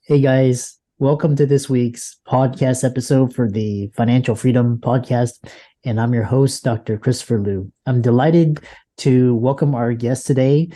Hey guys, welcome to this week's podcast episode for the Financial Freedom Podcast. And I'm your host, Dr. Christopher Liu. I'm delighted to welcome our guest today,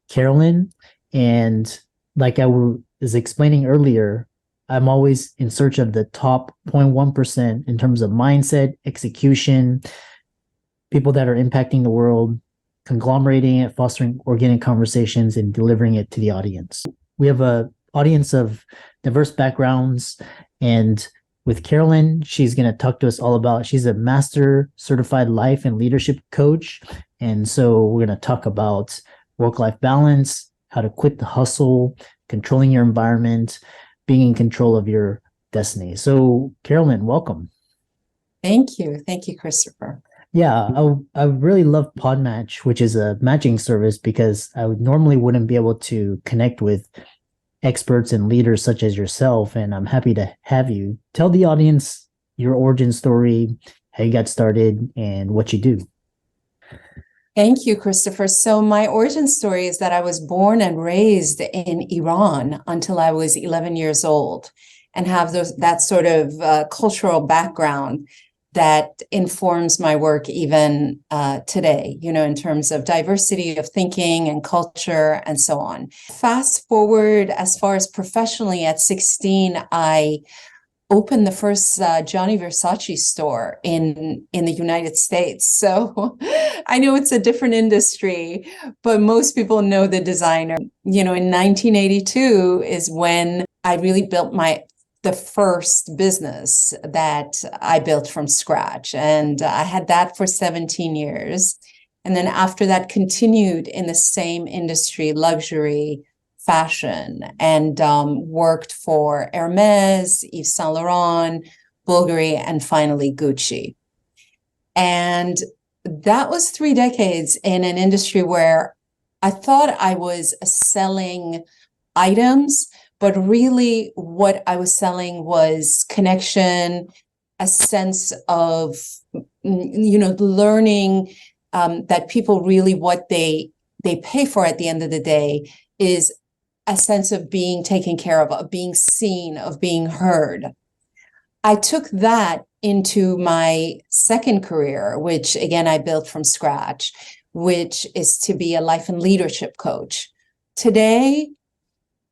Carolyn. And like was explaining earlier, I'm always in search of the top 0.1% in terms of mindset, execution, people that are impacting the world, conglomerating it, fostering organic conversations, and delivering it to the audience. We have a audience of diverse backgrounds. And with Carolyn, she's going to talk to us all about, she's a master certified life and leadership coach. And so we're going to talk about work-life balance, how to quit the hustle, controlling your environment, being in control of your destiny. So Carolyn, welcome. Thank you. Thank you, Christopher. Yeah, I really love Podmatch, which is a matching service, because I normally wouldn't be able to connect with experts and leaders such as yourself. And I'm happy to have you. Tell the audience your origin story, how you got started, and what you do. Thank you, Christopher. So my origin story is that I was born and raised in Iran until I was 11 years old and have that sort of cultural background that informs my work even today, in terms of diversity of thinking and culture and so on. Fast forward as far as professionally, at 16, I opened the first Gianni Versace store in the United States. So I know it's a different industry, but most people know the designer. In 1982 is when I really built the first business that I built from scratch. And I had that for 17 years. And then after that, continued in the same industry, luxury, fashion, and worked for Hermes, Yves Saint Laurent, Bulgari, and finally Gucci. And that was 3 decades in an industry where I thought I was selling items, but really what I was selling was connection, a sense of, learning that people really, what they pay for at the end of the day is a sense of being taken care of being seen, of being heard. I took that into my second career, which again, I built from scratch, which is to be a life and leadership coach. Today,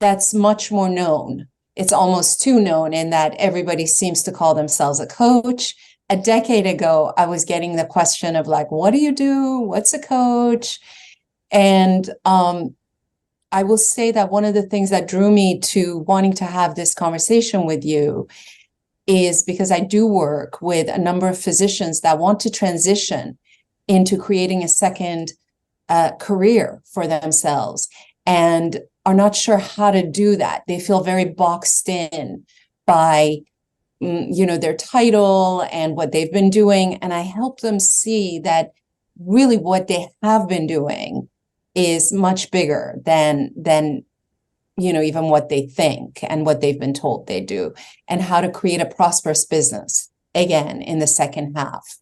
that's much more known. It's almost too known in that everybody seems to call themselves a coach. A decade ago, I was getting the question of like, what do you do? What's a coach? And I will say that one of the things that drew me to wanting to have this conversation with you is because I do work with a number of physicians that want to transition into creating a second career for themselves and are not sure how to do that. They feel very boxed in by, their title and what they've been doing. And I help them see that really what they have been doing is much bigger than even what they think and what they've been told they do, and how to create a prosperous business again in the second half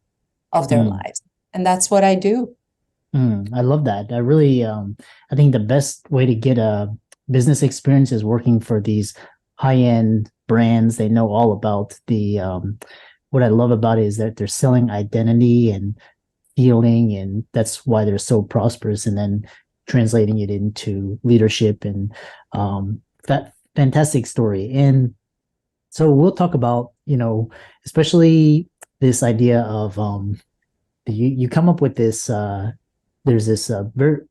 of their lives. And that's what I do. I love that. I really, I think the best way to get a business experience is working for these high-end brands. They know all about what I love about it is that they're selling identity and feeling, and that's why they're so prosperous, and then translating it into leadership. And that fantastic story. And so we'll talk about, especially this idea of you come up with this there's this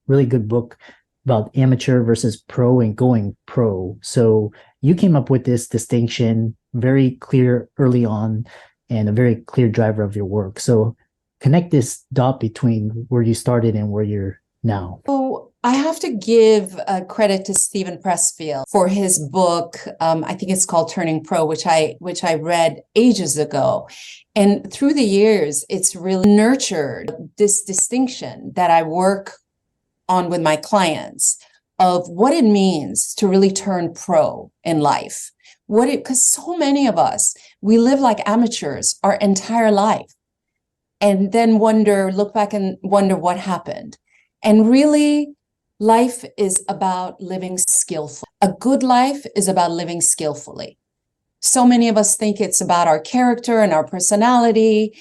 really good book about amateur versus pro and going pro. So you came up with this distinction very clear early on and a very clear driver of your work. So connect this dot between where you started and where you're now. So I have to give credit to Steven Pressfield for his book. I think it's called Turning Pro, which I read ages ago. And through the years, it's really nurtured this distinction that I work on with my clients of what it means to really turn pro in life. Because so many of us, we live like amateurs our entire life, and then look back and wonder what happened. And really, life is about living skillful. A good life is about living skillfully. So many of us think it's about our character and our personality.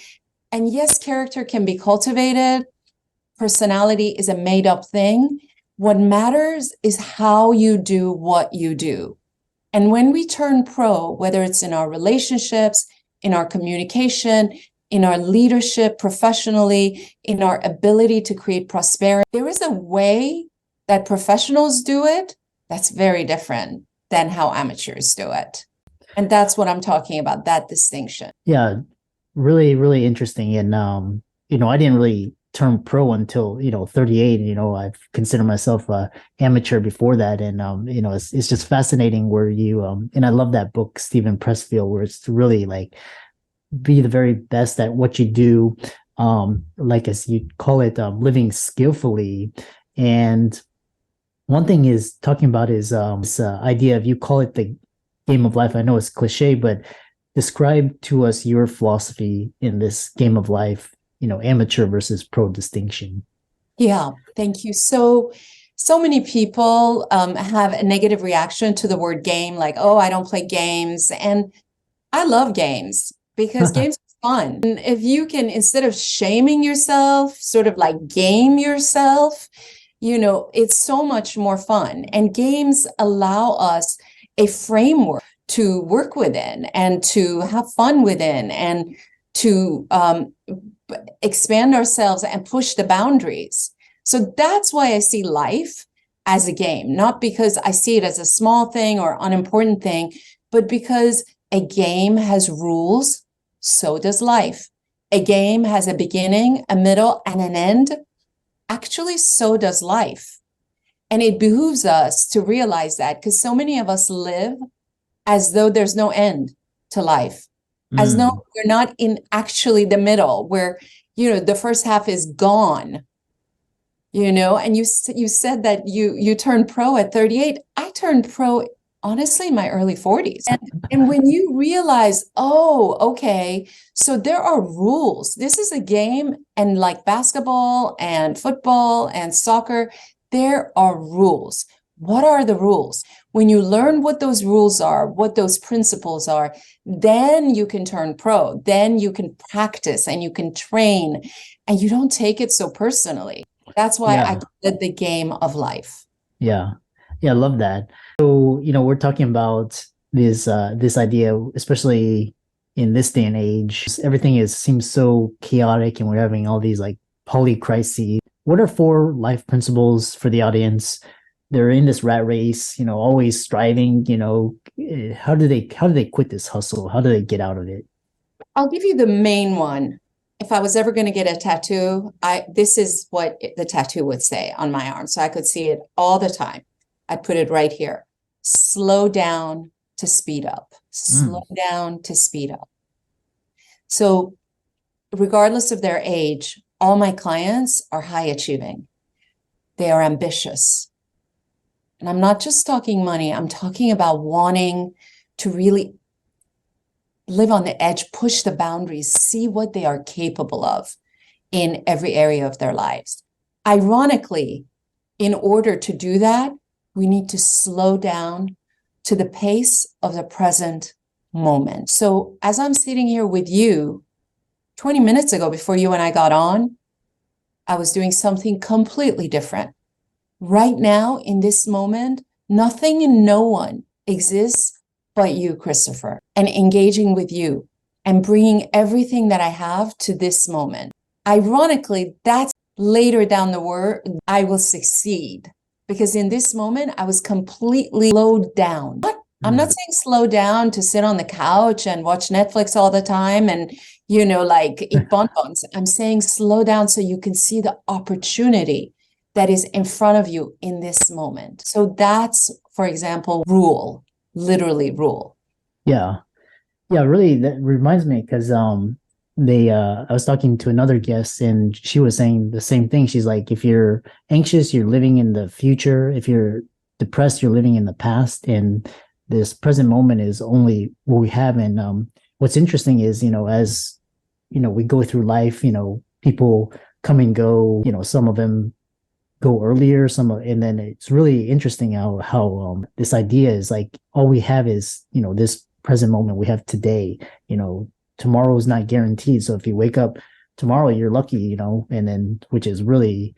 And yes, character can be cultivated. Personality is a made-up thing. What matters is how you do what you do. And when we turn pro, whether it's in our relationships, in our communication, in our leadership professionally, in our ability to create prosperity, there is a way that professionals do it that's very different than how amateurs do it. And that's what I'm talking about, that distinction. Yeah, really, really interesting. And I didn't really turn pro until 38. I've considered myself a amateur before that, and it's just fascinating where you and I love that book, Stephen Pressfield, where it's really like be the very best at what you do, like as you call it, living skillfully. And one thing is talking about is this idea of, you call it the game of life. I know it's cliche, but describe to us your philosophy in this game of life, amateur versus pro distinction. Yeah, thank you. So many people have a negative reaction to the word game, like, oh, I don't play games. And I love games because games are fun. And if you can, instead of shaming yourself, sort of like game yourself, it's so much more fun. And games allow us a framework to work within and to have fun within and to expand ourselves and push the boundaries. So that's why I see life as a game, not because I see it as a small thing or unimportant thing, but because a game has rules, so does life. A game has a beginning, a middle, and an end. Actually, so does life. And it behooves us to realize that, because so many of us live as though there's no end to life, as though we're not in actually the middle where, the first half is gone, and you said that you turned pro at 38. I turned pro, honestly, in my early 40s. And when you realize, oh, okay, so there are rules. This is a game, and like basketball and football and soccer, there are rules. What are the rules? When you learn what those rules are, what those principles are, then you can turn pro. Then you can practice and you can train, and you don't take it so personally. That's why I call it the game of life. Yeah. Yeah, I love that. So, we're talking about this idea, especially in this day and age. Everything seems so chaotic, and we're having all these like polycrises. What are 4 life principles for the audience? They're in this rat race, always striving. How do they quit this hustle? How do they get out of it? I'll give you the main one. If I was ever going to get a tattoo, this is what the tattoo would say on my arm, so I could see it all the time. I'd put it right here. Slow down to speed up. Slow down to speed up. So regardless of their age, all my clients are high achieving. They are ambitious. And I'm not just talking money. I'm talking about wanting to really live on the edge, push the boundaries, see what they are capable of in every area of their lives. Ironically, in order to do that, we need to slow down to the pace of the present moment. So as I'm sitting here with you, 20 minutes ago, before you and I got on, I was doing something completely different. Right now, in this moment, nothing and no one exists but you, Christopher, and engaging with you and bringing everything that I have to this moment. Ironically, that's later down the road, I will succeed, because in this moment, I was completely slowed down. I'm not saying slow down to sit on the couch and watch Netflix all the time and, like eat bonbons. I'm saying slow down so you can see the opportunity that is in front of you in this moment. So that's, for example, rule, literally rule. Yeah. Yeah, really, that reminds me, because I was talking to another guest, and she was saying the same thing. She's like, if you're anxious, you're living in the future. If you're depressed, you're living in the past. And this present moment is only what we have. And what's interesting is, as we go through life, people come and go. Some of them go earlier, and then it's really interesting how this idea is like all we have is, this present moment we have today. Tomorrow is not guaranteed. So if you wake up tomorrow, you're lucky, and then, which is really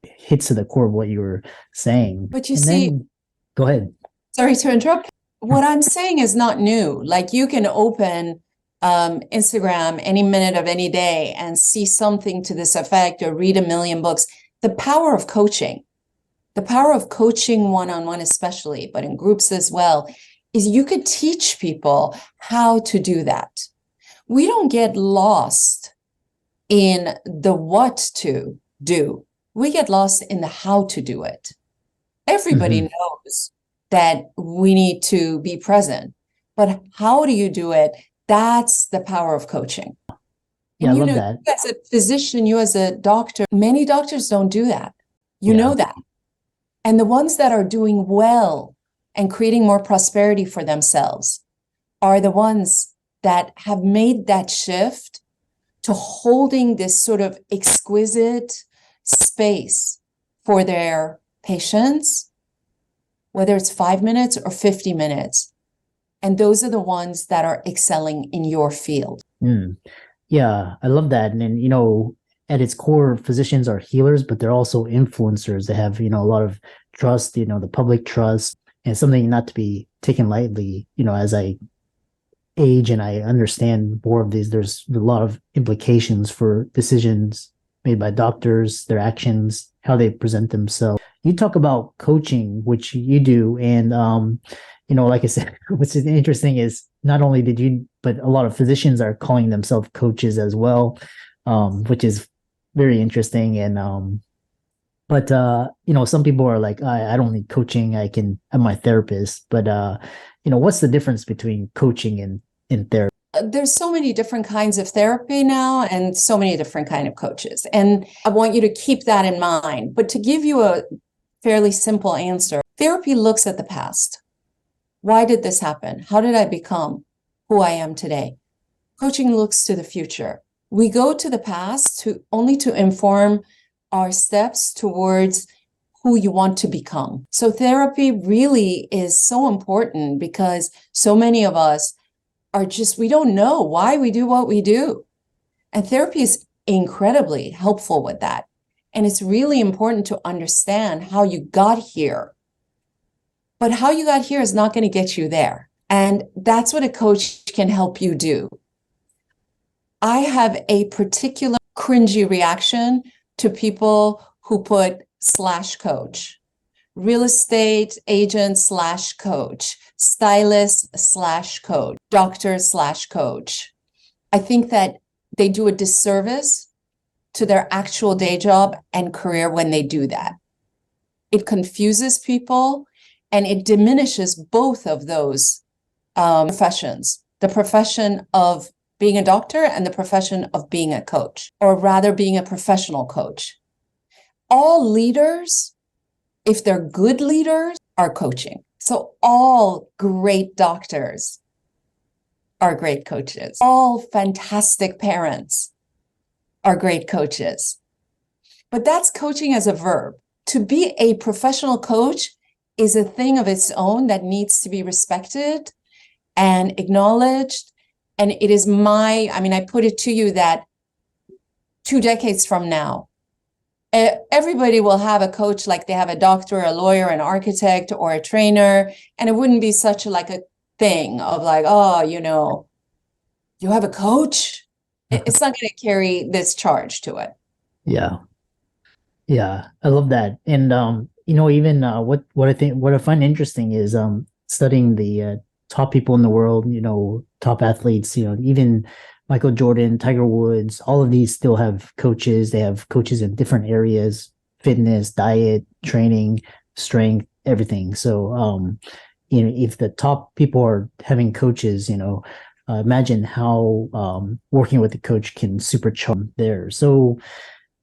hits to the core of what you were saying. But you see, go ahead. Sorry to interrupt. What I'm saying is not new. Like you can open Instagram any minute of any day and see something to this effect or read a million books. The power of coaching one-on-one especially, but in groups as well, is you could teach people how to do that. We don't get lost in the what to do. We get lost in the how to do it. Everybody knows that we need to be present, but how do you do it? That's the power of coaching. Yeah, I love that. You as a physician, you as a doctor, many doctors don't do that. You know that. And the ones that are doing well and creating more prosperity for themselves are the ones that have made that shift to holding this sort of exquisite space for their patients, whether it's 5 minutes or 50 minutes. And those are the ones that are excelling in your field. Yeah, I love that. And, at its core, physicians are healers, but they're also influencers. They have, a lot of trust, the public trust, and something not to be taken lightly. As I age and I understand more of these, there's a lot of implications for decisions made by doctors, their actions, how they present themselves. You talk about coaching, which you do. And, like I said, what's interesting is not only did you, but a lot of physicians are calling themselves coaches as well, which is very interesting. And, but some people are like, I don't need coaching. I'm my therapist. But, what's the difference between coaching and therapy? There's so many different kinds of therapy now and so many different kinds of coaches. And I want you to keep that in mind. But to give you a fairly simple answer, therapy looks at the past. Why did this happen? How did I become who I am today? Coaching looks to the future. We go to the past only to inform our steps towards who you want to become. So therapy really is so important because so many of us we don't know why we do what we do. And therapy is incredibly helpful with that. And it's really important to understand how you got here. But how you got here is not going to get you there. And that's what a coach can help you do. I have a particular cringy reaction to people who put /coach. Real estate agent /coach, stylist /coach, doctor /coach. I think that they do a disservice to their actual day job and career when they do that. It confuses people and it diminishes both of those professions, the profession of being a doctor and the profession of being a coach, or rather being a professional coach. All leaders, if they're good leaders, are coaching. So all great doctors are great coaches. All fantastic parents are great coaches. But that's coaching as a verb. To be a professional coach is a thing of its own that needs to be respected and acknowledged. And it is I put it to you that 2 decades from now, everybody will have a coach like they have a doctor, a lawyer, an architect, or a trainer. And it wouldn't be such a thing of like, you have a coach. It's not going to carry this charge to it. Yeah. Yeah. I love that. And, even what I find interesting is studying the top people in the world, top athletes, even Michael Jordan, Tiger Woods, all of these still have coaches. They have coaches in different areas, fitness, diet, training, strength, everything. So, if the top people are having coaches, imagine how working with a coach can supercharge there. So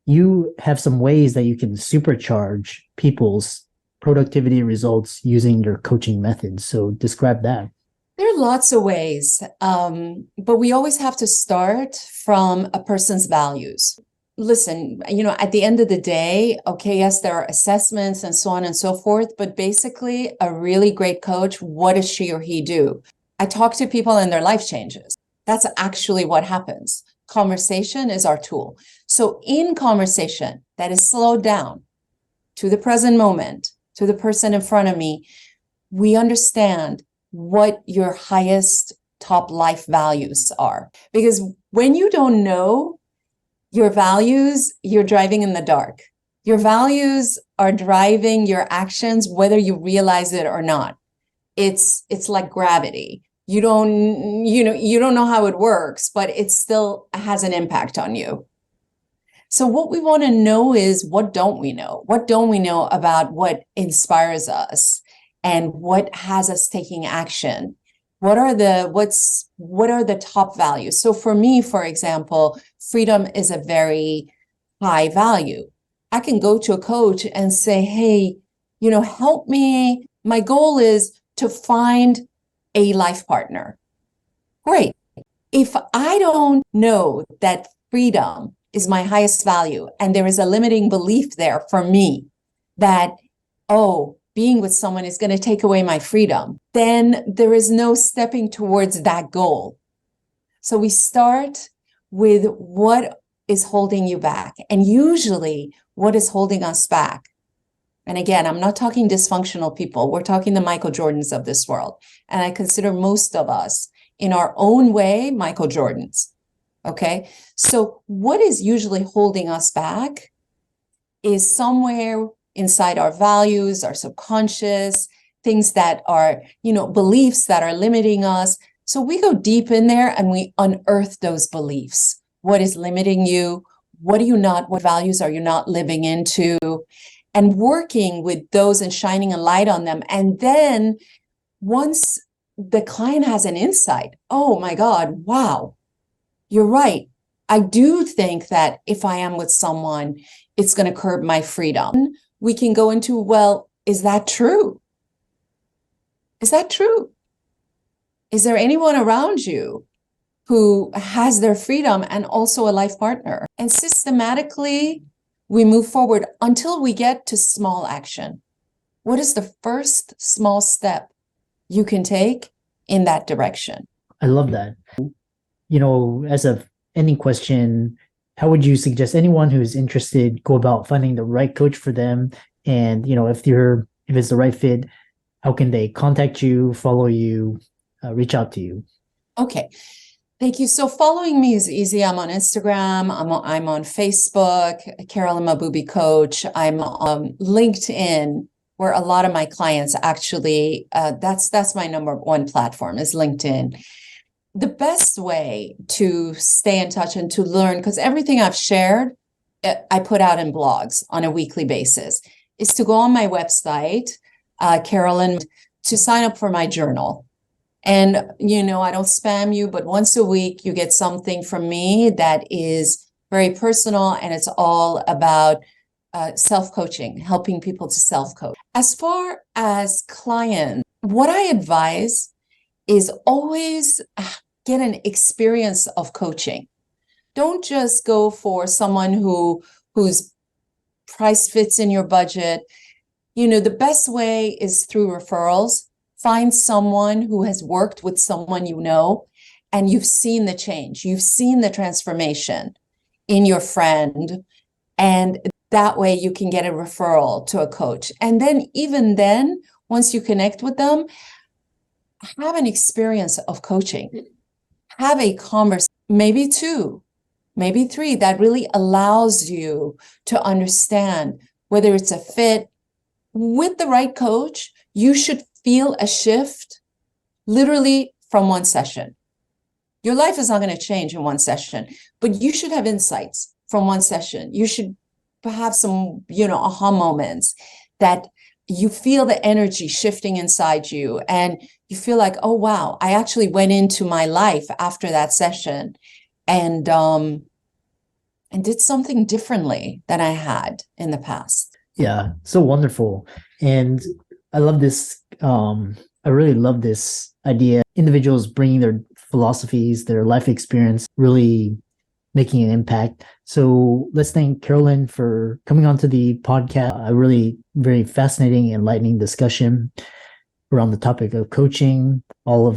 you have some ways that you can supercharge people's productivity results using your coaching methods. So describe that. There are lots of ways, but we always have to start from a person's values. listen, at the end of the day, okay, yes, there are assessments and so on and so forth, but basically a really great coach, what does she or he do? I talk to people and their life changes. That's actually what happens. Conversation is our tool. So in conversation that is slowed down to the present moment, to the person in front of me, we understand what your highest top life values are. Because when you don't know your values, you're driving in the dark. Your values are driving your actions, whether you realize it or not. It's like gravity. You don't know how it works, but it still has an impact on you. So what we want to know is, what don't we know? What don't we know about what inspires us and what has us taking action? What are the top values? So for me, for example, freedom is a very high value. I can go to a coach and say, hey, help me. My goal is to find a life partner. Great. If I don't know that freedom is my highest value, and there is a limiting belief there for me that, being with someone is going to take away my freedom, then there is no stepping towards that goal. So we start with what is holding you back. And usually what is holding us back, and again, I'm not talking dysfunctional people, we're talking the Michael Jordans of this world. And I consider most of us in our own way Michael Jordans. Okay, so what is usually holding us back is somewhere inside our values, our subconscious, things that are, beliefs that are limiting us. So we go deep in there and we unearth those beliefs. What is limiting you? What values are you not living into? And working with those and shining a light on them. And then once the client has an insight, oh my God, wow, you're right. I do think that if I am with someone, it's going to curb my freedom. We can go into, well, is that true? Is that true? Is there anyone around you who has their freedom and also a life partner? And systematically, we move forward until we get to small action. What is the first small step you can take in that direction? I love that. As a ending question, how would you suggest anyone who's interested go about finding the right coach for them? And, if it's the right fit, how can they contact you, follow you, reach out to you? Okay. Thank you. So following me is easy. I'm on Instagram. I'm on Facebook, Carolyn Mahboubi Coach. I'm on LinkedIn, where a lot of my clients actually, that's my number one platform is LinkedIn. The best way to stay in touch and to learn, because everything I've shared, I put out in blogs on a weekly basis, is to go on my website, Carolyn, to sign up for my journal. And, I don't spam you, but once a week you get something from me that is very personal, and it's all about self-coaching, helping people to self-coach. As far as clients, what I advise is always get an experience of coaching. Don't just go for someone whose price fits in your budget. The best way is through referrals. Find someone who has worked with someone and you've seen the change. You've seen the transformation in your friend. And that way you can get a referral to a coach. And then, once you connect with them, have an experience of coaching. Have a conversation, maybe 2, maybe 3, that really allows you to understand whether it's a fit. With the right coach, you should feel a shift literally from one session. Your life is not going to change in one session, but you should have insights from one session. You should have some, aha moments that you feel the energy shifting inside you and you feel like, oh, wow, I actually went into my life after that session and did something differently than I had in the past. Yeah, so wonderful. And I love this. I really love this idea. Individuals bringing their philosophies, their life experience, really making an impact. So let's thank Carolyn for coming onto the podcast. A really very fascinating, enlightening discussion around the topic of coaching. All of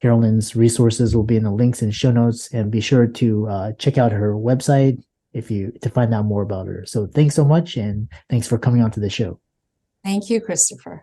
Carolyn's resources will be in the links and show notes, and be sure to check out her website to find out more about her. So thanks so much, and thanks for coming onto the show. Thank you, Christopher.